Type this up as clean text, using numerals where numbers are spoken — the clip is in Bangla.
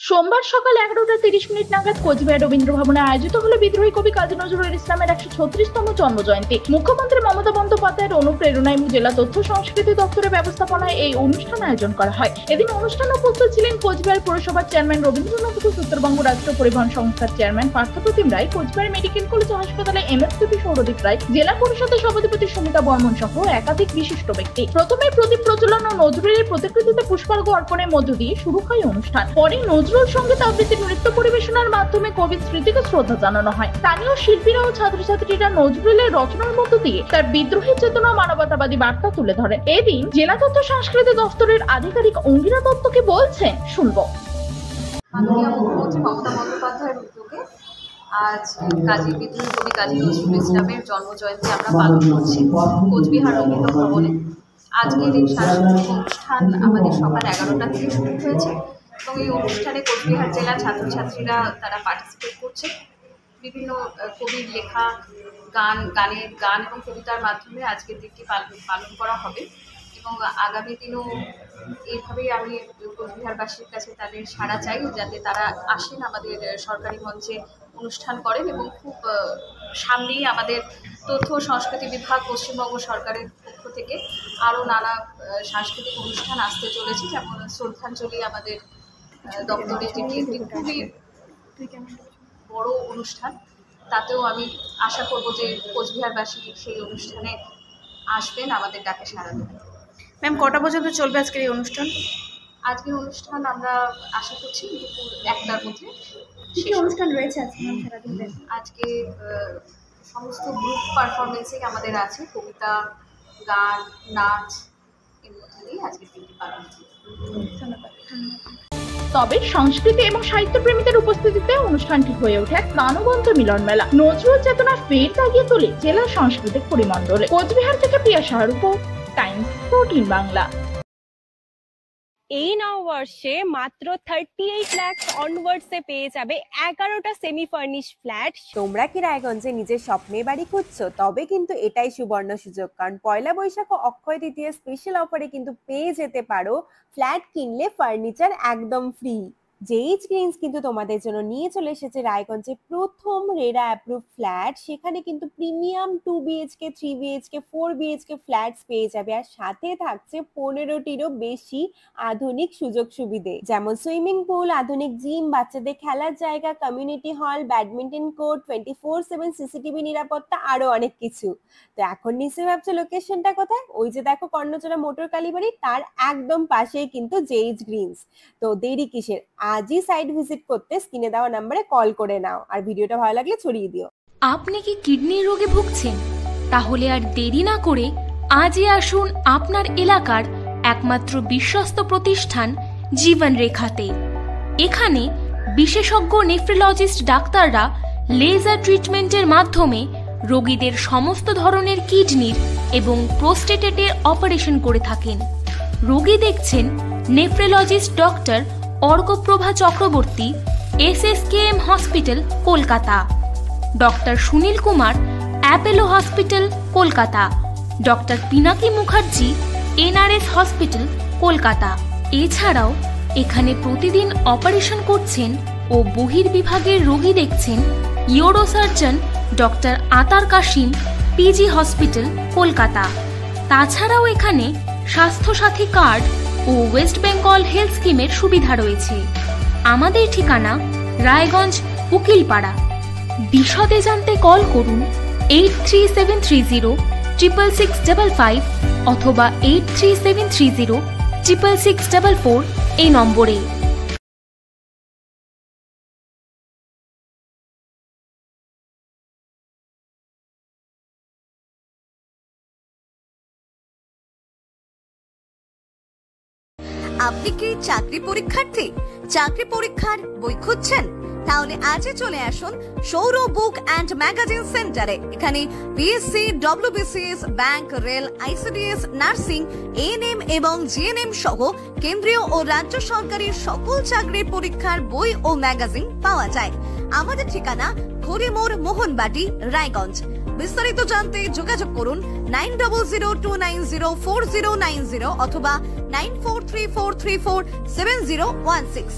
সোমবার সকাল 11:30 নাগাদ কোচবিহার রবীন্দ্র ভবনে আয়োজিত হলো বিদ্রোহী কবি কাজী নজরুল ইসলামের 136তম জন্মজয়ন্তী। মুখ্যমন্ত্রী মমতা বন্দ্যোপাধ্যায়ের অনুপ্রেরণায় জেলা তথ্য সংস্কৃতি দপ্তরের ব্যবস্থাপনায় এই অনুষ্ঠান আয়োজন করা হয়। এদিন অনুষ্ঠানে উপস্থিত ছিলেন কোচবিহার পৌরসভার চেয়ারম্যান রবীন্দ্রনাথ ঘোষ, উত্তরবঙ্গ রাজ্য পরিবহন সংস্থার চেয়ারম্যান পার্থপ্রতিম রায়, কোচবিহার মেডিকেল কলেজ ও হাসপাতালে এমএসপিপি সৌরদীপ রায়, জেলা পরিষদের সভাধিপতি সুমিতা বর্মন সহ একাধিক বিশিষ্ট ব্যক্তি। প্রথমে প্রদীপ প্রজ্বলন ও নজরুলের প্রতিকৃতিতে পুষ্পার্ঘ্য অর্পণের মধ্য দিয়ে শুরু হয় অনুষ্ঠান। পরে নজরুল সঙ্গীত আবৃত্তি, নৃত্য পরিবেশনার মাধ্যমে কবির স্মৃতিকে শ্রদ্ধা জানানো হয়। স্থানীয় শিল্পীরা ও ছাত্রছাত্রীরা নজরুলের রচনার মধ্য দিয়ে তার বিদ্রোহী চেতনা ও মানবতাবাদী বার্তা তুলে ধরেন। এদিন জেলা তথ্য সংস্কৃতি দপ্তরের আধিকারিক অঙ্গিরা দত্ত কি বলছেন শুনবো। মাননীয় মুখ্যমন্ত্রী মমতা বন্দ্যোপাধ্যায়ের উদ্যোগে আজ বিদ্রোহী কবি কাজী নজরুল ইসলামের জন্মজয়ন্তী আমরা পালন করছি কোচবিহার রবীন্দ্র ভবনে। আজকের এই সাংস্কৃতিক অনুষ্ঠান আমাদের সকাল 11টা থেকে শুরু হয়েছে এবং এই অনুষ্ঠানে কোচবিহার জেলার ছাত্রছাত্রীরা তারা পার্টিসিপেট করছে। বিভিন্ন কবির লেখা গান এবং কবিতার মাধ্যমে আজকের দিনটি পালন করা হবে এবং আগামী দিনেও এইভাবেই আমি কোচবিহারবাসীর কাছে তাদের সাড়া চাই, যাতে তারা আসেন আমাদের সরকারি মঞ্চে অনুষ্ঠান করেন এবং খুব সামনেই আমাদের তথ্য সংস্কৃতি বিভাগ পশ্চিমবঙ্গ সরকারের পক্ষ থেকে আরও নানা সাংস্কৃতিক অনুষ্ঠান আসতে চলেছে, যেমন শ্রদ্ধাঞ্জলি আমাদের দপ্তরের যেটি একটি খুবই বড় অনুষ্ঠান। তাতেও আমি আশা করব যে কোচবিহারবাসী সেই অনুষ্ঠানে আসবেন, আমাদের ডাকে সাড়া দেবেন। ম্যাম, কটা পর্যন্ত চলবে আজকের এই অনুষ্ঠান? আজকের অনুষ্ঠান আমরা আশা করছি দুপুর 1টার মধ্যে। কি অনুষ্ঠান রয়েছে আজকে সমস্ত গ্রুপ পারফরমেন্সে আমাদের আছে, কবিতা, গান, নাচ, এর মধ্যে দিয়ে আজকের দিনটি পালন করছি। তবে সংস্কৃতি এবং সাহিত্য প্রেমীদের উপস্থিতিতে অনুষ্ঠানটি হয়ে ওঠে এক প্রাণবন্ত মিলন মেলা। নজরুল চেতনা ফের দাগিয়ে তোলে জেলার সাংস্কৃতিক পরিমণ্ডলে। কোচবিহার থেকে প্রিয়া সাহার রিপোর্ট, টাইমস 14 বাংলা। এই নববর্ষে মাত্র 38 লাখ অনওয়ার্ডসে পেয়ে যাবে 11টা সেমি ফার্নিশ ফ্ল্যাট। তোমরা কি রায়গঞ্জে নিজের স্বপ্নের বাড়ি খুঁজছো? তবে কিন্তু এটাই সুবর্ণ সুযোগ, কারণ পয়লা বৈশাখ ও অক্ষয় তৃতীয়া স্পেশাল অফারে কিন্তু পেয়ে যেতে পারো ফ্ল্যাট কিনলে ফার্নিচার একদম ফ্রি। জেইচ গ্রিনস কিন্তু তোমাদের জন্য নিয়ে চলে এসেছে রায়গঞ্জে প্রথম রেরা অ্যাপ্রুভ ফ্ল্যাট। সেখানে কিন্তু premium 2 BHK, 3 BHK, 4 BHK flats পেয়ে যাবে, আর সাথে থাকছে 15টিরও বেশি আধুনিক সুযোগ সুবিধে, যেমন সুইমিং পুল, আধুনিক জিম, বাচ্চাদের খেলার জায়গা, community hall, badminton court, 24/7 CCTV নিরাপত্তা, আরো অনেক কিছু। তো এখন নিশ্চয়ই ভাবছো লোকেশনটা কোথায়? ওই যে দেখো কর্ণচড়া মোটর কালীবাড়ি, তার একদম পাশেই কিন্তু জেইচ গ্রিনস। তো দেরি কিসের? আজই সাইট ভিজিট করতে স্ক্রিনে দেওয়া নম্বরে কল করে নাও, আর ভিডিওটা ভালো লাগলে ছড়িয়ে দিও। আপনি কি কিডনির রোগে ভুগছেন? তাহলে আর দেরি না করে আজই আসুন আপনার এলাকার একমাত্র বিশ্বস্ত প্রতিষ্ঠান জীবন রেখাতে। এখানে বিশেষজ্ঞ নেফ্রোলজিস্ট ডাক্তাররা লেজার ট্রিটমেন্টের মাধ্যমে রোগীদের সমস্ত ধরনের কিডনির এবং প্রোস্টেটেটের অপারেশন করে থাকেন। রোগী দেখছেন nephrologist doctor Arkaprava Chakraborty, SSKM hospital, Kolkata; doctor Sunil Kumar, Apollo hospital, Kolkata; doctor Pinaki Mukherjee, NRS hospital, Kolkata. এছাড়াও এখানে প্রতিদিন অপারেশন করছেন ও বহির্বিভাগের রোগী দেখছেন ইউরোসার্জন ডক্টর আতার কাশিম, PG হসপিটাল, কলকাতা। তাছাড়াও এখানে স্বাস্থ্যসাথী কার্ড ও ওয়েস্ট বেঙ্গল হেলথ স্কিমের সুবিধা রয়েছে। আমাদের ঠিকানা রায়গঞ্জ, উকিলপাড়া। বিশদে জানতে কল করুন 8373066655 অথবা 8373066644 এই নম্বরে। আপনি কি চাকরি পরীক্ষার্থী? চাকরি পরীক্ষার বই খুঁজছেন? তাহলে আজই চলে আসুন সৌর বুক অ্যান্ড ম্যাগাজিন সেন্টারে। এখানে BSc, WBCS, bank, rail, ICDS, nursing, ANM এবং GNM সহ কেন্দ্রীয় ও রাজ্য সরকারের সকল চাকরির পরীক্ষার বই ও ম্যাগাজিন পাওয়া যায়। আমাদের ঠিকানা ঘড়িমোড়, মোহনবাটি, রায়গঞ্জ। বিস্তারিত জানতে যোগাযোগ করুন 9002904090 অথবা 9434347016।